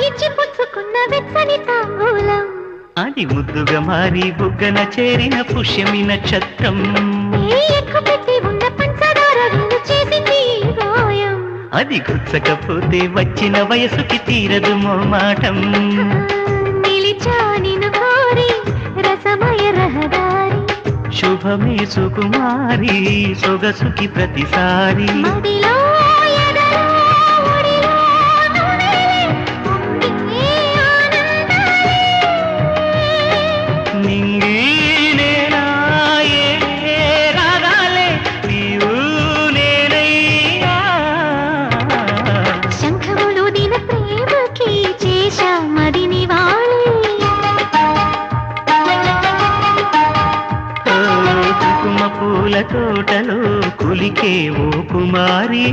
ఇచ్చి పుచ్చుకున్న వెచ్చని తాంబూలం అది ముద్దుగా మారి బుగ్గన చేరిన పుష్యమి నక్షత్రం ఎక్కుపెట్టి ఉన్న పంచదార విందు చేసింది గాయం అది గుచ్చకపోతే వచ్చిన వయసుకి తీరదు మోమాటం నిలిచా నిన్ను కోరి రసమయ రహదారి శుభమే సుకుమారి సొగసుకి ప్రతిసారి మదిలో ఎదలో ఒడిలో నువ్వే పొంగికే ఆనందాలే నింగి నేనా ఏ రాగాలే నీవు నేనయ్యా శంఖములు దిన ప్రేమకి చేశా మదిని వాళి కుంకుమ పూల తోటలో కులికే ఓ కుమారి